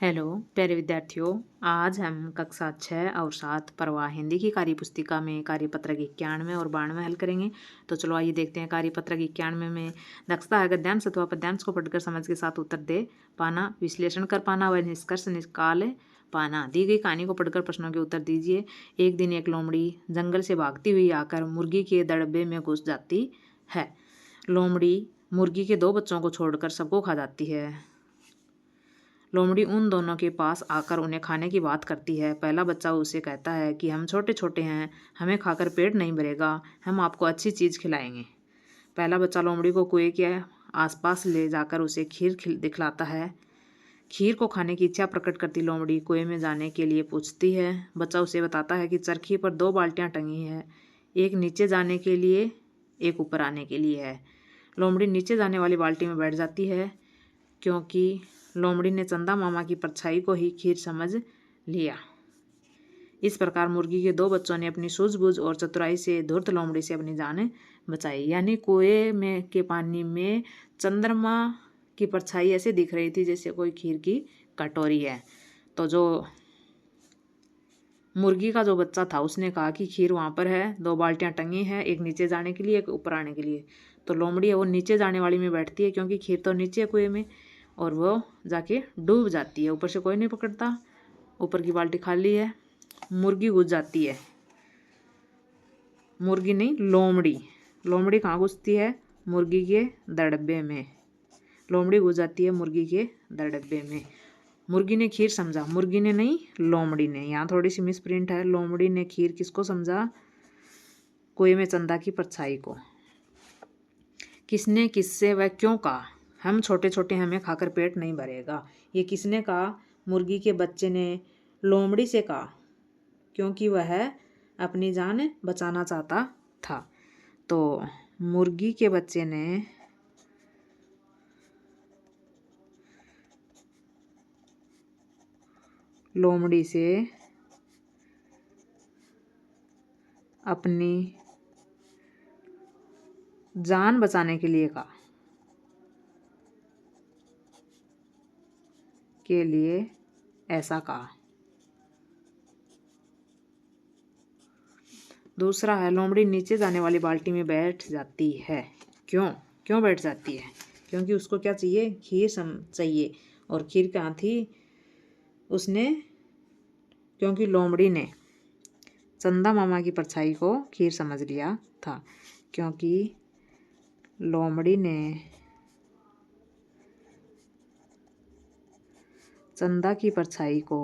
Hello प्यारे विद्यार्थियों। आज हम कक्षा 6 और 7 प्रवाह हिंदी की कार्यपुस्तिका में कार्यपत्रक 91 और 92 हल करेंगे। तो चलो आइए देखते हैं। कार्यपत्रक 91 में दक्षता है गद्यांश अथवा पद्यांश को पढ़कर समझ के साथ उत्तर दे पाना, विश्लेषण कर पाना व निष्कर्ष निकाल पाना। दी गई कहानी को पढ़कर प्रश्नों के उत्तर दीजिए। एक दिन एक लोमड़ी जंगल से भागती हुई आकर मुर्गी के दड़बे में घुस जाती है। लोमड़ी मुर्गी के 2 बच्चों को छोड़कर सबको खा जाती है। लोमड़ी उन दोनों के पास आकर उन्हें खाने की बात करती है। पहला बच्चा उसे कहता है कि हम छोटे छोटे हैं, हमें खाकर पेट नहीं भरेगा, हम आपको अच्छी चीज़ खिलाएंगे। पहला बच्चा लोमड़ी को कुएं के आसपास ले जाकर उसे खीर दिखलाता है। खीर को खाने की इच्छा प्रकट करती लोमड़ी कुएं में जाने के लिए पूछती है। बच्चा उसे बताता है कि चरखी पर 2 बाल्टियां टंगी है, एक नीचे जाने के लिए, एक ऊपर आने के लिए है। लोमड़ी नीचे जाने वाली बाल्टी में बैठ जाती है क्योंकि लोमड़ी ने चंदा मामा की परछाई को ही खीर समझ लिया। इस प्रकार मुर्गी के 2 बच्चों ने अपनी सूझबूझ और चतुराई से धूर्त लोमड़ी से अपनी जान बचाई। यानी कुएं में के पानी में चंद्रमा की परछाई ऐसे दिख रही थी जैसे कोई खीर की कटोरी है। तो जो मुर्गी का जो बच्चा था उसने कहा कि खीर वहाँ पर है, 2 बाल्टियाँ टंगी हैं, एक नीचे जाने के लिए, एक ऊपर आने के लिए। तो लोमड़ी है वो नीचे जाने वाली में बैठती है क्योंकि खीर तो नीचे है कुएं में, और वो जाके डूब जाती है। ऊपर से कोई नहीं पकड़ता, ऊपर की बाल्टी खाली है। मुर्गी घुस जाती है, मुर्गी नहीं लोमड़ी। लोमड़ी कहाँ घुसती है? मुर्गी के दड़बे में। लोमड़ी घुस जाती है मुर्गी के दड़बे में। मुर्गी ने खीर समझा, मुर्गी ने नहीं लोमड़ी ने। यहाँ थोड़ी सी मिस प्रिंट है। लोमड़ी ने खीर किसको समझा? कुएं में चंदा की परछाई को। किसने किससे व क्यों कहा हम छोटे छोटे, हमें खाकर पेट नहीं भरेगा? ये किसने कहा? मुर्गी के बच्चे ने लोमड़ी से कहा क्योंकि वह अपनी जान बचाना चाहता था। तो मुर्गी के बच्चे ने लोमड़ी से अपनी जान बचाने के लिए कहा, के लिए ऐसा कहा। दूसरा है लोमड़ी नीचे जाने वाली बाल्टी में बैठ जाती है। क्यों क्यों बैठ जाती है? क्योंकि उसको क्या चाहिए? खीर चाहिए। और खीर कहाँ थी? उसने, क्योंकि लोमड़ी ने चंदा मामा की परछाई को खीर समझ लिया था। क्योंकि लोमड़ी ने चंदा की परछाई को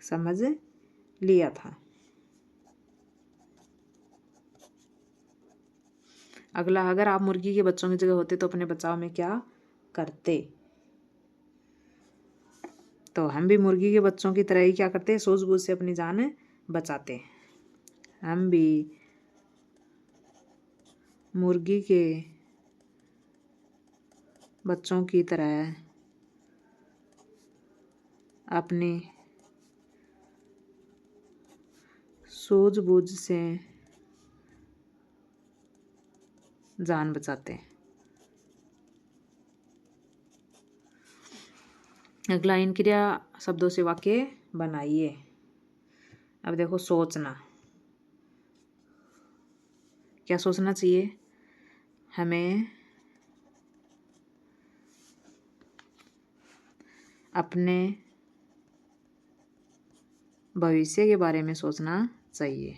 समझ लिया था। अगला, अगर आप मुर्गी के बच्चों की जगह होते तो अपने बचाव में क्या करते? तो हम भी मुर्गी के बच्चों की तरह ही क्या करते? सूझबूझ से अपनी जान बचाते। हम भी मुर्गी के बच्चों की तरह अपनी सूझबूझ से जान बचाते। अगला, इन क्रिया शब्दों से वाक्य बनाइए। अब देखो, सोचना। क्या सोचना चाहिए? हमें अपने भविष्य के बारे में सोचना चाहिए।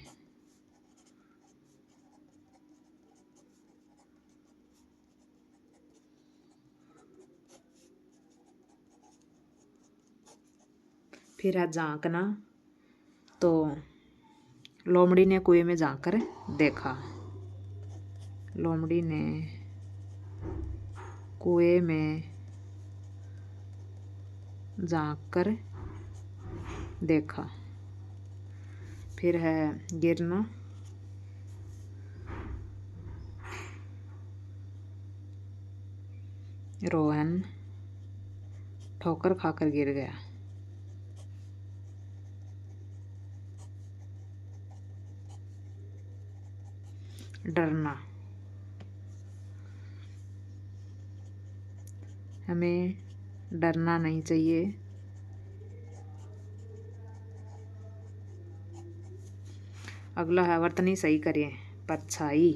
फिर है झांकना। तो लोमड़ी ने कुएं में झांक कर देखा। लोमड़ी ने कुएं में झांक कर देखा। फिर है गिरना। रोहन ठोकर खाकर गिर गया। डरना, हमें डरना नहीं चाहिए। अगला है वर्तनी सही करें, परछाई,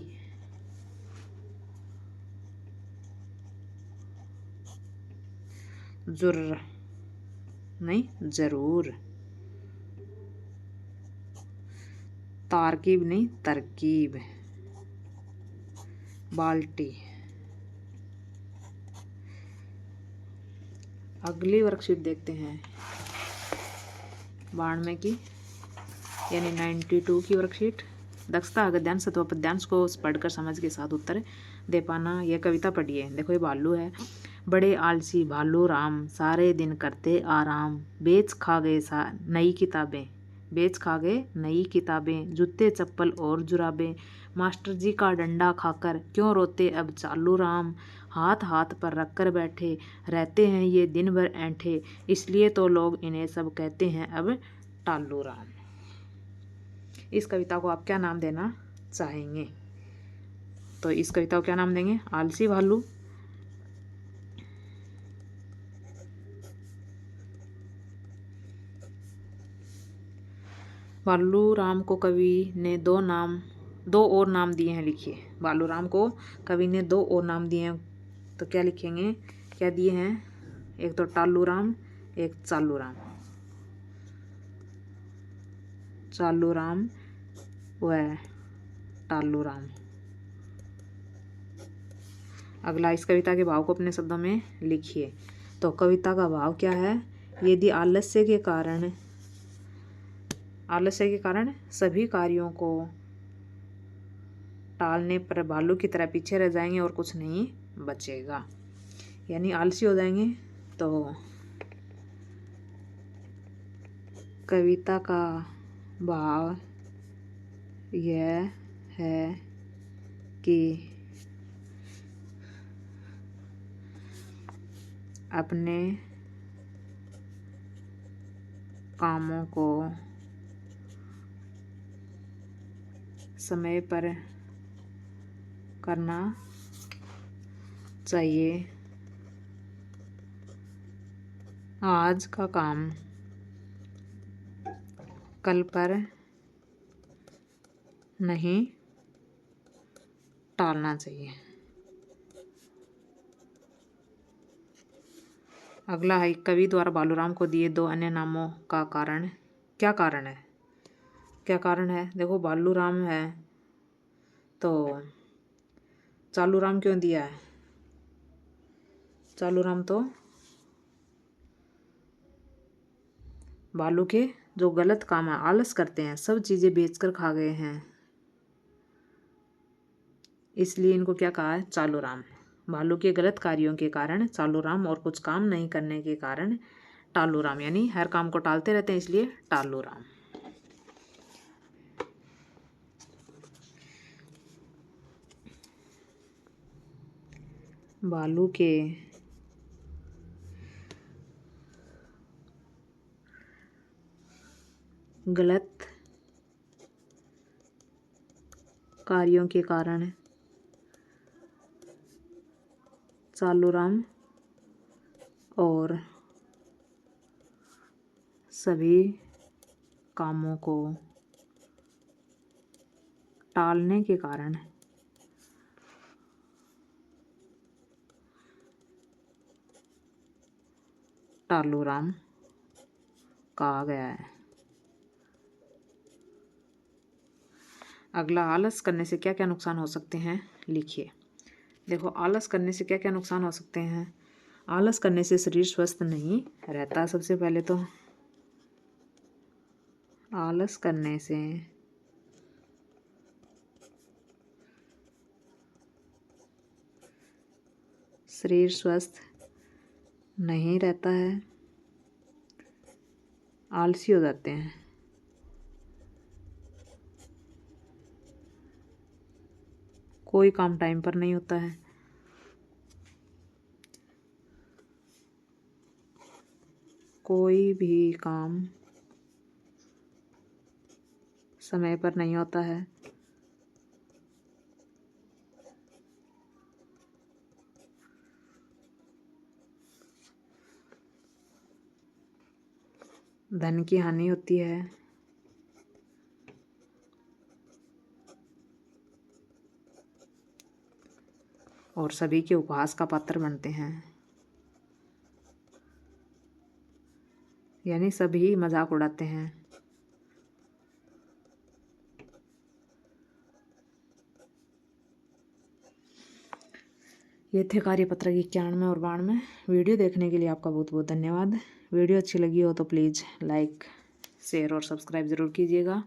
जुर्र नहीं जरूर, तारकीब नहीं तरकीब, बाल्टी। अगली वर्कशीट देखते हैं 92 की यानी 92 की वर्कशीट। दक्षता गद्यांश अथवा पद्यांश को पढ़कर समझ के साथ उत्तर दे पाना। यह कविता पढ़िए। देखो ये भालू है। बड़े आलसी भालू राम, सारे दिन करते आराम, बेच खा गए नई किताबें, बेच खा गए नई किताबें, जूते चप्पल और जुराबें, मास्टर जी का डंडा खाकर क्यों रोते अब चालू राम, हाथ हाथ पर रख कर बैठे रहते हैं ये दिन भर ऐंठे, इसलिए तो लोग इन्हें सब कहते हैं अब टालू राम। इस कविता को आप क्या नाम देना चाहेंगे? तो इस कविता को क्या नाम देंगे? आलसी भालू, भालू राम को कवि ने दो और नाम दिए हैं। लिखिए, भालू राम को कवि ने दो और नाम दिए हैं। तो क्या लिखेंगे? क्या दिए हैं? एक तो टालू राम, एक चालू राम। चालू राम व टालू राम। अगला, इस कविता के भाव को अपने शब्दों में लिखिए। तो कविता का भाव क्या है? यदि आलस्य के कारण सभी कार्यों को टालने पर भालू की तरह पीछे रह जाएंगे और कुछ नहीं बचेगा, यानी आलसी हो जाएंगे। तो कविता का भाव यह है कि अपने कामों को समय पर करना चाहिए। आज का काम कल पर नहीं टालना चाहिए। अगला है, कवि द्वारा भालूराम को दिए दो अन्य नामों का कारण। क्या कारण है? क्या कारण है? देखो, भालूराम है तो चालू राम क्यों दिया है? चालू राम तो भालू के जो गलत काम है, आलस करते हैं, सब चीज़ें बेचकर खा गए हैं, इसलिए इनको क्या कहा है? चालू राम। भालू के गलत कार्यों के कारण चालू राम और कुछ काम नहीं करने के कारण टालू राम, यानी हर काम को टालते रहते हैं, इसलिए टालू राम। भालू के गलत कार्यों के कारण चालू राम और सभी कामों को टालने के कारण टालू राम कहा गया है। अगला, आलस करने से क्या क्या नुकसान हो सकते हैं? लिखिए। देखो, आलस करने से क्या क्या नुकसान हो सकते हैं? आलस करने से शरीर स्वस्थ नहीं रहता। सबसे पहले तो आलस करने से शरीर स्वस्थ नहीं रहता है, आलसी हो जाते हैं। कोई काम टाइम पर नहीं होता है, कोई भी काम समय पर नहीं होता है, धन की हानि होती है, और सभी के उपहास का पात्र बनते हैं, यानी सभी मजाक उड़ाते हैं। ये थे कार्यपत्र 91 और 92। वीडियो देखने के लिए आपका बहुत बहुत धन्यवाद। वीडियो अच्छी लगी हो तो प्लीज़ लाइक, शेयर और सब्सक्राइब ज़रूर कीजिएगा।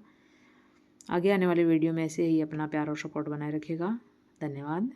आगे आने वाले वीडियो में ऐसे ही अपना प्यार और सपोर्ट बनाए रखिएगा। धन्यवाद।